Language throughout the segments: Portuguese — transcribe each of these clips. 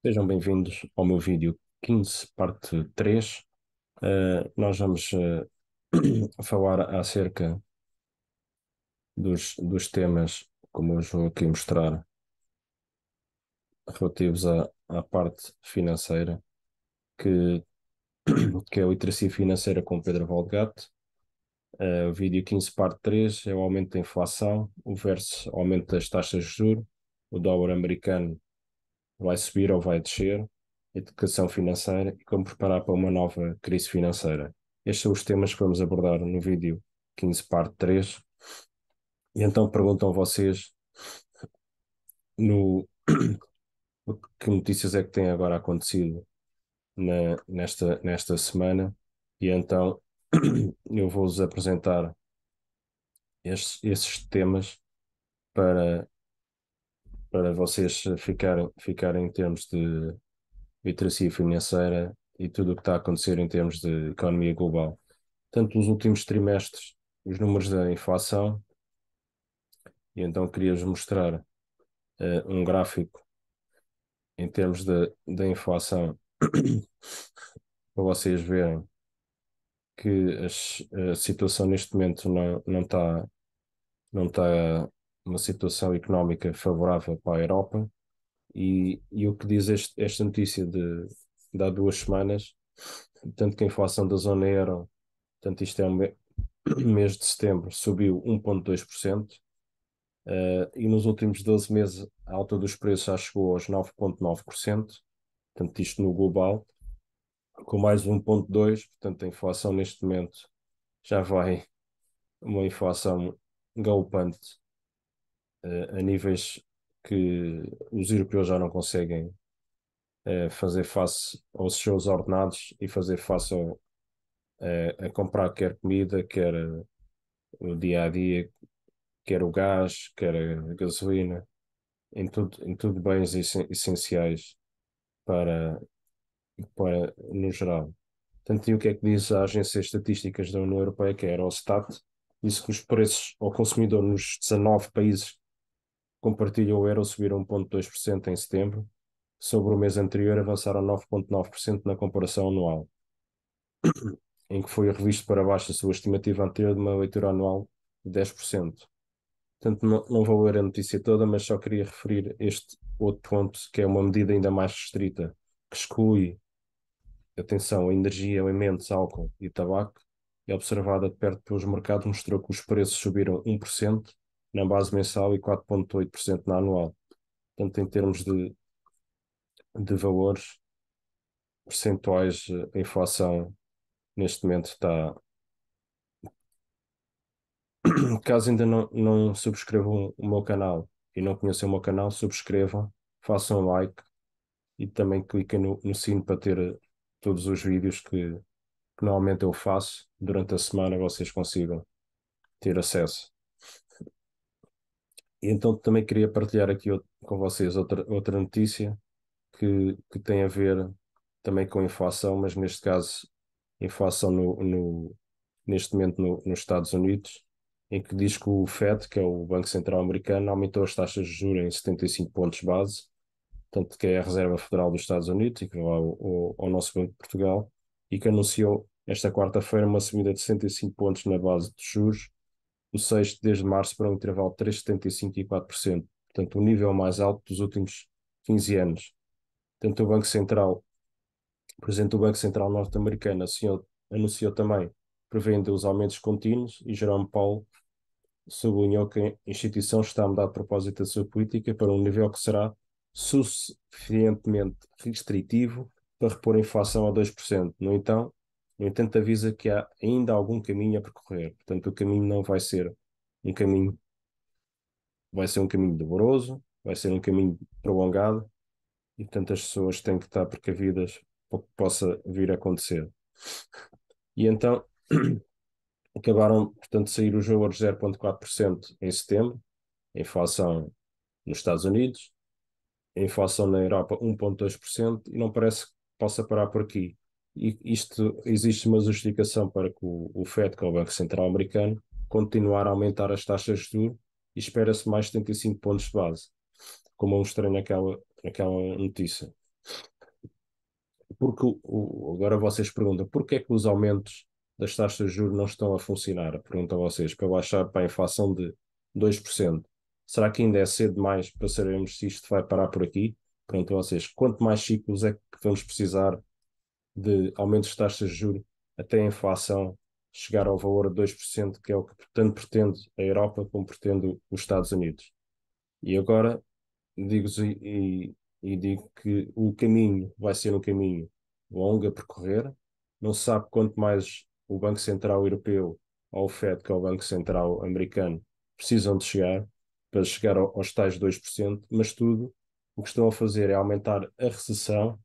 Sejam bem-vindos ao meu vídeo 15, parte 3. Nós vamos falar acerca dos temas, como eu vou aqui mostrar, relativos à parte financeira, que, que é a literacia financeira com Pedro Valdegato. O vídeo 15, parte 3 é o aumento da inflação, o verso aumento das taxas de juros, o dólar americano vai subir ou vai descer, educação financeira e como preparar para uma nova crise financeira. Estes são os temas que vamos abordar no vídeo 15, parte 3. E então perguntam vocês no, que notícias é que têm agora acontecido nesta semana. E então eu vou-vos apresentar esses temas para, para vocês ficarem em termos de literacia financeira e tudo o que está a acontecer em termos de economia global. Tanto nos últimos trimestres, os números da inflação, e então queria-vos mostrar um gráfico em termos da inflação para vocês verem que a situação neste momento não está uma situação económica favorável para a Europa e o que diz esta notícia de há 2 semanas, tanto que a inflação da zona euro, tanto isto é mês de setembro, subiu 1,2%. E nos últimos 12 meses a alta dos preços já chegou aos 9,9%, portanto isto no global, com mais 1,2%, portanto a inflação neste momento já vai uma inflação galopante, a níveis que os europeus já não conseguem fazer face aos seus ordenados e fazer face a comprar quer comida, quer o dia a dia, quer o gás, quer a gasolina, em tudo bens essenciais para, no geral. Tanto e o que é que diz a Agência de Estatísticas da União Europeia, que é a Eurostat, disse que os preços ao consumidor nos 19 países que compartilham o euro subiram 1,2% em setembro, sobre o mês anterior avançaram 9,9% na comparação anual, em que foi revisto para baixo a sua estimativa anterior de uma leitura anual de 10%. Portanto, não vou ler a notícia toda, mas só queria referir este outro ponto, que é uma medida ainda mais restrita, que exclui, atenção, a energia, alimentos, álcool e tabaco, é observada de perto pelos mercados, mostrou que os preços subiram 1% na base mensal e 4,8% na anual. Portanto, em termos de valores percentuais, a inflação neste momento está. Caso ainda não subscrevam o meu canal e não conheçam o meu canal, subscrevam, façam um like e também cliquem no sino para ter todos os vídeos que normalmente eu faço durante a semana, vocês consigam ter acesso. E então também queria partilhar aqui com vocês outra notícia que tem a ver também com inflação, mas neste caso inflação neste momento nos Estados Unidos, em que diz que o Fed, que é o Banco Central Americano, aumentou as taxas de juros em 75 pontos base, tanto que é a Reserva Federal dos Estados Unidos e que vai ao nosso Banco de Portugal, e que anunciou esta quarta-feira uma subida de 65 pontos na base de juros, o sexto desde março, para um intervalo de 3,75% e 4%, portanto o nível mais alto dos últimos 15 anos. Tanto o Banco Central, o Presidente do Banco Central norte-americano anunciou também prevendo os aumentos contínuos e Jerome Powell sublinhou que a instituição está a mudar de propósito a sua política para um nível que será suficientemente restritivo para repor a inflação a 2%. No entanto, avisa que há ainda algum caminho a percorrer. Portanto, o caminho não vai ser um caminho, vai ser um caminho doloroso, vai ser um caminho prolongado e, portanto, as pessoas têm que estar precavidas para o que possa vir a acontecer. E então, acabaram, portanto, de sair os valores de 0,4% em setembro, a inflação nos Estados Unidos, a inflação na Europa 1,2% e não parece que possa parar por aqui. E isto, existe uma justificação para que o Fed, que é o Banco Central Americano, continuar a aumentar as taxas de juros e espera-se mais 75 pontos de base, como eu mostrei naquela notícia. Porque agora vocês perguntam, porquê é que os aumentos das taxas de juros não estão a funcionar? Pergunto a vocês, para baixar para a inflação de 2%. Será que ainda é cedo demais para sabermos se isto vai parar por aqui? Pergunto a vocês, quanto mais ciclos é que vamos precisar de aumentos de taxas de juros até a inflação chegar ao valor de 2%, que é o que tanto pretende a Europa como pretende os Estados Unidos? E agora digo-vos e digo que o caminho vai ser um caminho longo a percorrer. Não se sabe quanto mais o Banco Central Europeu ou o Fed, que é o Banco Central Americano, precisam de chegar para chegar aos tais 2%, mas tudo o que estão a fazer é aumentar a recessão,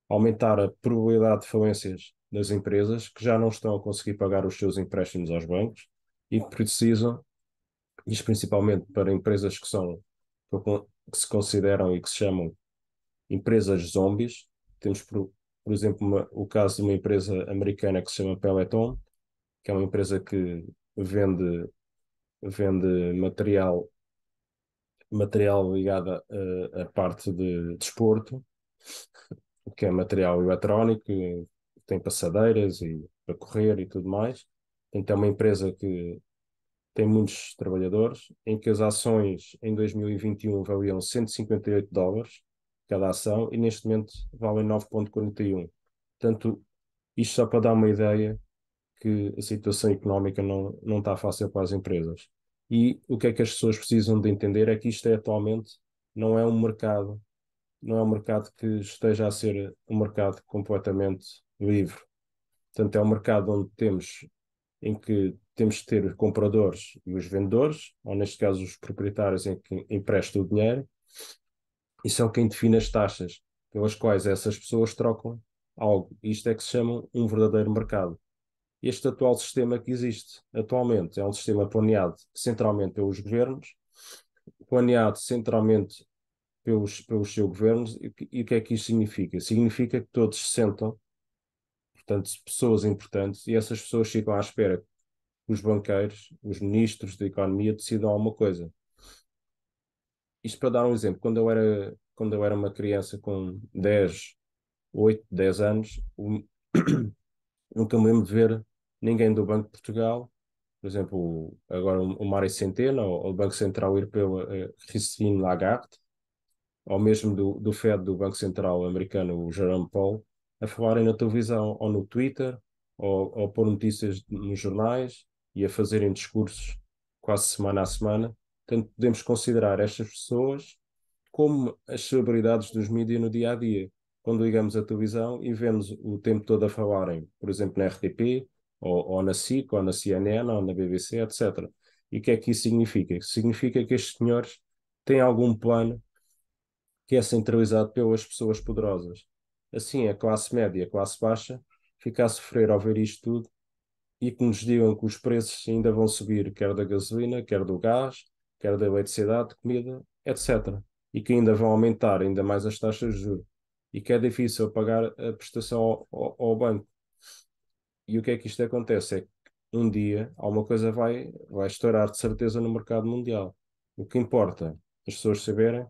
aumentar a probabilidade de falências das empresas que já não estão a conseguir pagar os seus empréstimos aos bancos e que precisam, isto principalmente para empresas que se consideram e que se chamam empresas zombies. Temos, por exemplo, o caso de uma empresa americana que se chama Peloton, que é uma empresa que vende, vende material ligado à parte de desporto, que é material eletrónico, que tem passadeiras e para correr e tudo mais. Então é uma empresa que tem muitos trabalhadores, em que as ações em 2021 valiam US$ 158 cada ação e neste momento valem 9,41. Portanto, isto só para dar uma ideia que a situação económica não está fácil para as empresas. E o que é que as pessoas precisam de entender é que isto é atualmente não é um mercado, não é um mercado que esteja a ser um mercado completamente livre. Portanto, é um mercado onde temos em que temos que ter compradores e os vendedores, ou neste caso os proprietários em que emprestam o dinheiro, e são quem define as taxas pelas quais essas pessoas trocam algo. Isto é que se chama um verdadeiro mercado. Este atual sistema que existe atualmente é um sistema planeado centralmente pelos governos, planeado centralmente pelos seus governos, e o que é que isto significa? Significa que todos se sentam, portanto, pessoas importantes, e essas pessoas ficam à espera os banqueiros, os ministros da economia decidam alguma coisa. Isto para dar um exemplo, quando eu era uma criança com 10, 8, 10 anos, nunca me lembro de ver ninguém do Banco de Portugal, por exemplo, agora o Mário Centeno, ou o Banco Central Europeu, Christine Lagarde, ou mesmo do Fed, do Banco Central Americano, o Jerome Powell, a falarem na televisão ou no Twitter, ou pôr notícias nos jornais e a fazerem discursos quase semana a semana. Portanto, podemos considerar estas pessoas como as celebridades dos mídias no dia a dia. Quando ligamos a televisão e vemos o tempo todo a falarem, por exemplo, na RTP, ou na SIC, ou na CNN, ou na BBC, etc. E o que é que isso significa? Significa que estes senhores têm algum plano que é centralizado pelas pessoas poderosas. Assim, a classe média e a classe baixa fica a sofrer ao ver isto tudo e que nos digam que os preços ainda vão subir, quer da gasolina, quer do gás, quer da eletricidade, de comida, etc. E que ainda vão aumentar ainda mais as taxas de juros. E que é difícil pagar a prestação ao banco. E o que é que isto acontece? É que um dia alguma coisa vai estourar de certeza no mercado mundial. O que importa as pessoas saberem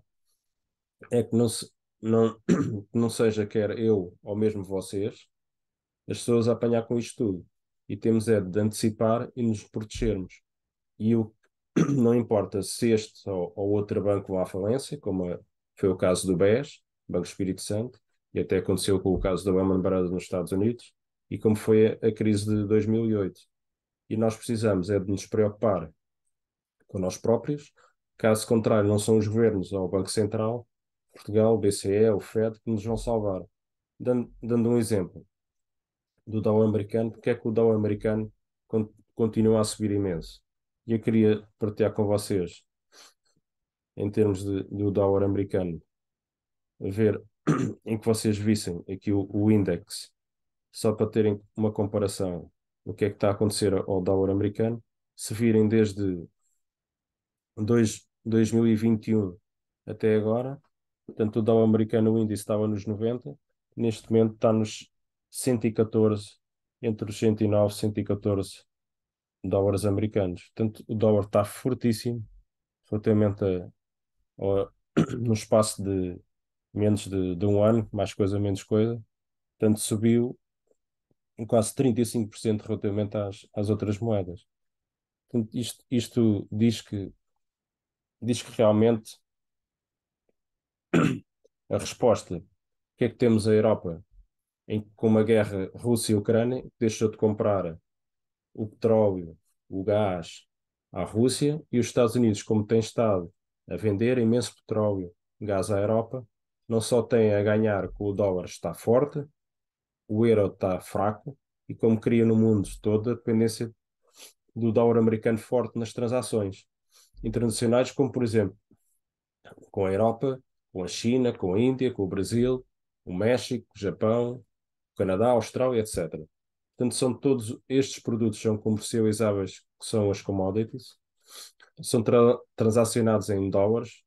é que não, que não seja quer eu ou mesmo vocês, as pessoas a apanhar com isto tudo. E temos é de antecipar e nos protegermos. E não importa se este ou outro banco vá à falência, como foi o caso do BES, Banco Espírito Santo, e até aconteceu com o caso da Lehman Brothers nos Estados Unidos, e como foi a crise de 2008. E nós precisamos é de nos preocupar com nós próprios. Caso contrário, não são os governos ou o Banco Central, Portugal, o BCE, o FED, que nos vão salvar. Dando um exemplo do dólar americano, porque é que o dólar americano continua a subir imenso? E eu queria partilhar com vocês, em termos do dólar americano, ver em que vocês vissem aqui o index, só para terem uma comparação, o que é que está a acontecer ao dólar americano, se virem desde 2021 até agora. Portanto, o Dow americano, o índice estava nos 90, neste momento está nos 114, entre os 109 e 114 dólares americanos. Portanto, o dólar está fortíssimo relativamente no espaço menos de um ano, mais coisa, menos coisa. Portanto, subiu em quase 35% relativamente às outras moedas. Portanto, isto diz que realmente a resposta, o que é que temos a Europa em que com uma guerra Rússia e Ucrânia deixou de comprar o petróleo, o gás à Rússia e os Estados Unidos, como têm estado a vender imenso petróleo, gás à Europa, não só têm a ganhar que o dólar está forte, o euro está fraco e como cria no mundo toda a dependência do dólar americano forte nas transações internacionais, como por exemplo com a Europa, com a China, com a Índia, com o Brasil, o México, o Japão, o Canadá, a Austrália, etc. Portanto, são todos estes produtos são comercializáveis, que são as commodities, são transacionados em dólares,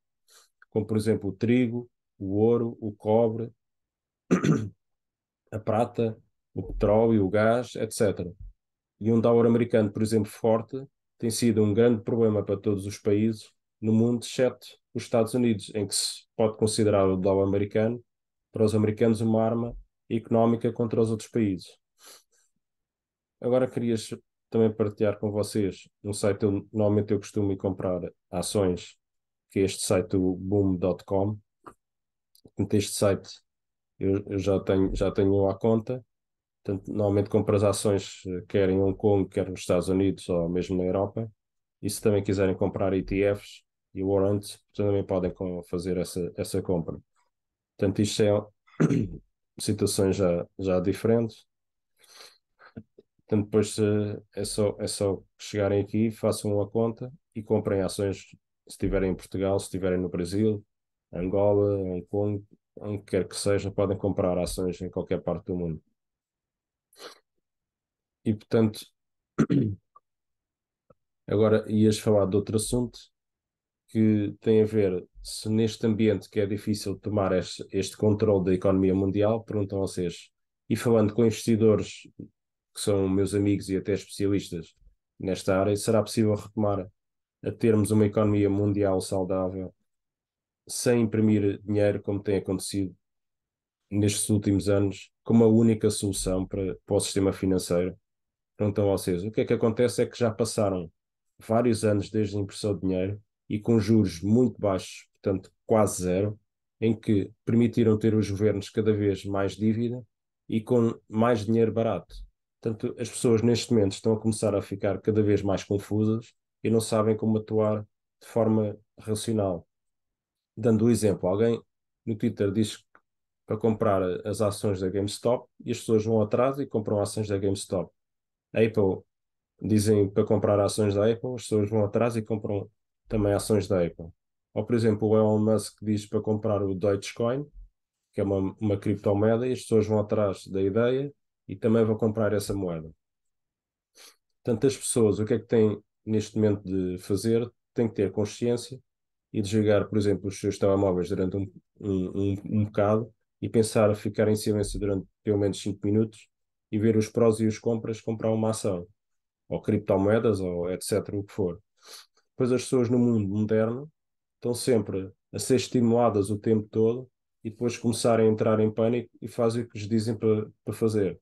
como por exemplo o trigo, o ouro, o cobre, a prata, o petróleo, o gás, etc. E um dólar americano, por exemplo, forte, tem sido um grande problema para todos os países no mundo, exceto os Estados Unidos, em que se pode considerar o dólar americano, para os americanos, uma arma económica contra os outros países. Agora querias também partilhar com vocês um site onde normalmente eu costumo ir comprar ações, que é este site, o boom.com. Este site eu já tenho a conta. Portanto, normalmente compro as ações quer em Hong Kong, quer nos Estados Unidos ou mesmo na Europa. E se também quiserem comprar ETFs e warrants, também podem fazer essa compra. Portanto, isto é situações já diferentes. Portanto, depois é só chegarem aqui, façam uma conta e comprem ações se estiverem em Portugal, se estiverem no Brasil, Angola, Hong Kong, onde quer que seja, podem comprar ações em qualquer parte do mundo. E, portanto, agora ias falar de outro assunto que tem a ver se neste ambiente que é difícil tomar este controle da economia mundial, perguntam a vocês, e falando com investidores que são meus amigos e até especialistas nesta área, será possível retomar a termos uma economia mundial saudável sem imprimir dinheiro como tem acontecido nestes últimos anos, como a única solução para o sistema financeiro? Perguntam a vocês. O que é que acontece é que já passaram vários anos desde a impressão de dinheiro e com juros muito baixos, portanto quase zero, em que permitiram ter os governos cada vez mais dívida e com mais dinheiro barato. Portanto, as pessoas neste momento estão a começar a ficar cada vez mais confusas e não sabem como atuar de forma racional. Dando o exemplo, alguém no Twitter diz que para comprar as ações da GameStop e as pessoas vão atrás e compram ações da GameStop. A Apple dizem para comprar ações da Apple, as pessoas vão atrás e compram também ações da Apple. Ou, por exemplo, o Elon Musk diz para comprar o Dogecoin, que é uma criptomoeda, e as pessoas vão atrás da ideia e também vão comprar essa moeda. Portanto, as pessoas, o que é que têm neste momento de fazer? Têm que ter consciência e desligar, por exemplo, os seus telemóveis durante um bocado e pensar a ficar em silêncio durante pelo menos 5 minutos e ver os prós e os contras, comprar uma ação ou criptomoedas, ou etc., o que for. Pois as pessoas no mundo moderno estão sempre a ser estimuladas o tempo todo e depois começarem a entrar em pânico e fazem o que lhes dizem para fazer.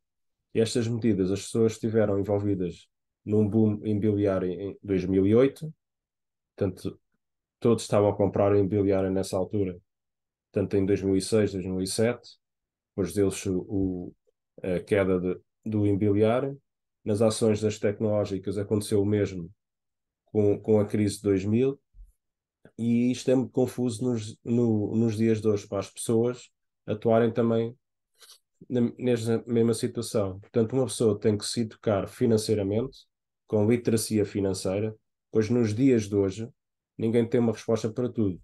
E estas medidas, as pessoas estiveram envolvidas num boom imobiliário em 2008, portanto, todos estavam a comprar imobiliário nessa altura, tanto em 2006, 2007, depois deles a queda do imobiliário. Nas ações das tecnológicas aconteceu o mesmo com a crise de 2000 e isto é muito confuso nos dias de hoje para as pessoas atuarem também nesta mesma situação. Portanto, uma pessoa tem que se educar financeiramente, com literacia financeira, pois nos dias de hoje ninguém tem uma resposta para tudo.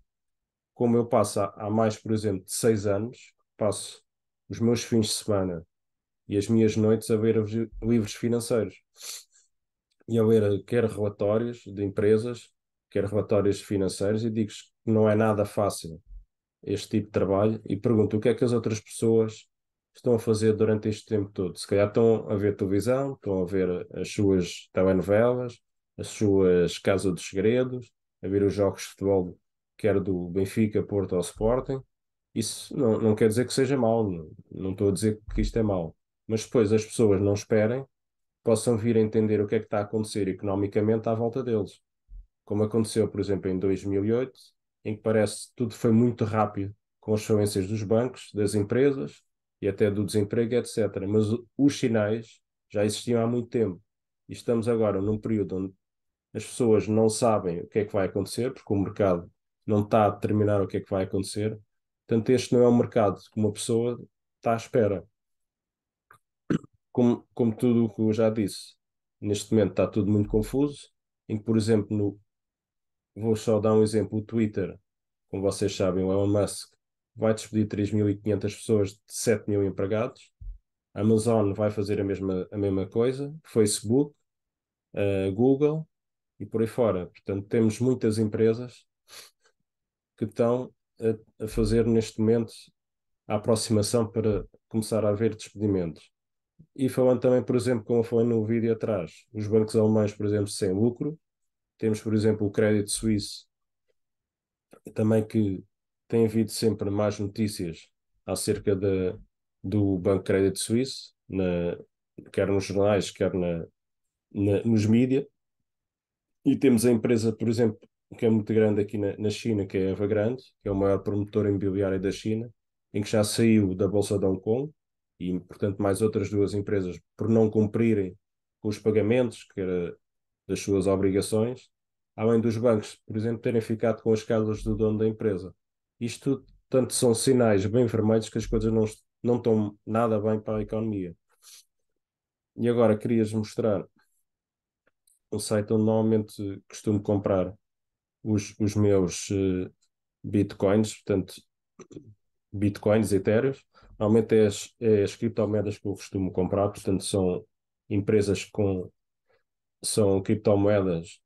Como eu passo há mais, por exemplo, de 6 anos, passo os meus fins de semana e as minhas noites a ver os livros financeiros e a ler quer relatórios de empresas, quer relatórios financeiros, e digo que não é nada fácil este tipo de trabalho e pergunto o que é que as outras pessoas estão a fazer durante este tempo todo. Se calhar estão a ver televisão, estão a ver as suas telenovelas, as suas Casa dos Segredos, a ver os jogos de futebol, quer do Benfica, Porto ou Sporting, Isso não quer dizer que seja mau, não estou a dizer que isto é mau. Mas depois as pessoas não esperem, possam vir a entender o que é que está a acontecer economicamente à volta deles. Como aconteceu, por exemplo, em 2008, em que parece que tudo foi muito rápido, com as falências dos bancos, das empresas e até do desemprego, etc. Mas os sinais já existiam há muito tempo. E estamos agora num período onde as pessoas não sabem o que é que vai acontecer, porque o mercado não está a determinar o que é que vai acontecer. Portanto, este não é um mercado que uma pessoa está à espera. Como tudo o que eu já disse, neste momento está tudo muito confuso, em que, por exemplo, vou só dar um exemplo, o Twitter, como vocês sabem, o Elon Musk vai despedir 3.500 pessoas de 7 mil empregados, a Amazon vai fazer a mesma coisa, Facebook, Google e por aí fora. Portanto, temos muitas empresas que estão a fazer neste momento a aproximação para começar a haver despedimentos. E falando também, por exemplo, como foi no vídeo atrás, os bancos alemães, por exemplo, sem lucro. Temos, por exemplo, o Credit Suisse, também que tem havido sempre mais notícias acerca do Banco Credit Suisse, quer nos jornais, quer nos mídias. E temos a empresa, por exemplo, que é muito grande aqui na China, que é a Evergrande, que é o maior promotor imobiliário da China, em que já saiu da Bolsa de Hong Kong, e, portanto, mais outras duas empresas, por não cumprirem com os pagamentos, que era das suas obrigações, além dos bancos, por exemplo, terem ficado com as casas do dono da empresa. Isto, tanto são sinais bem vermelhos que as coisas não estão nada bem para a economia. E agora querias mostrar um site onde normalmente costumo comprar os meus bitcoins, portanto, bitcoins, etéreos. Normalmente é as criptomoedas que eu costumo comprar, portanto, empresas são criptomoedas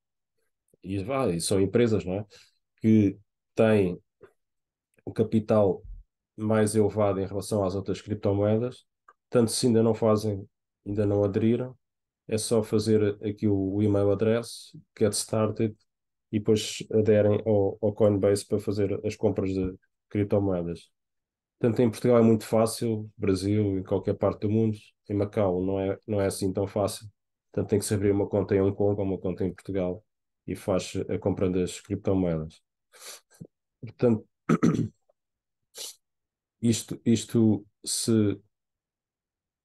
e são empresas, não é? Que têm o capital mais elevado em relação às outras criptomoedas. Tanto se ainda não fazem, ainda não aderiram, é só fazer aqui o email address, get started, e depois aderem ao Coinbase para fazer as compras de criptomoedas. Tanto em Portugal é muito fácil, Brasil, em qualquer parte do mundo, em Macau não é assim tão fácil. Portanto, tem que se abrir uma conta em Hong Kong ou uma conta em Portugal e faz a compra das criptomoedas. Portanto, isto se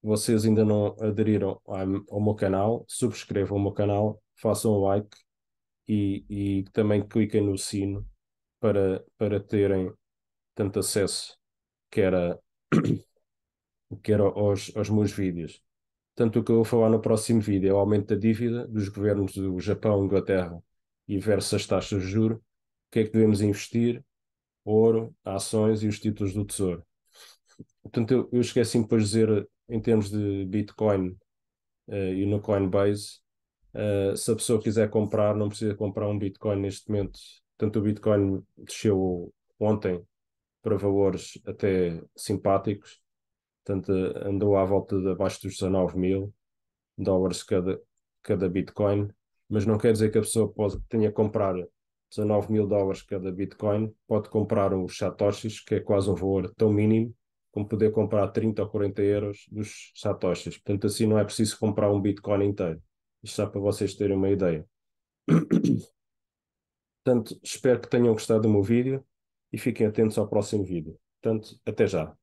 vocês ainda não aderiram ao meu canal, subscrevam o meu canal, façam um like e também cliquem no sino para terem tanto acesso quer, a, quer aos meus vídeos. Tanto o que eu vou falar no próximo vídeo é o aumento da dívida dos governos do Japão, Inglaterra e versus taxas de juros, o que é que devemos investir, ouro, ações e os títulos do Tesouro. Portanto, eu esqueci depois de dizer, em termos de Bitcoin e no Coinbase, se a pessoa quiser comprar, não precisa comprar um Bitcoin neste momento. Portanto, o Bitcoin desceu ontem para valores até simpáticos, portanto, andou à volta de abaixo dos 19 mil dólares cada Bitcoin, mas não quer dizer que a pessoa tenha que comprar 19 mil dólares cada Bitcoin, pode comprar os Satoshis, que é quase um valor tão mínimo como poder comprar 30 ou 40 euros dos Satoshis. Portanto, assim não é preciso comprar um Bitcoin inteiro. Isto só para vocês terem uma ideia. Portanto, espero que tenham gostado do meu vídeo e fiquem atentos ao próximo vídeo. Portanto, até já.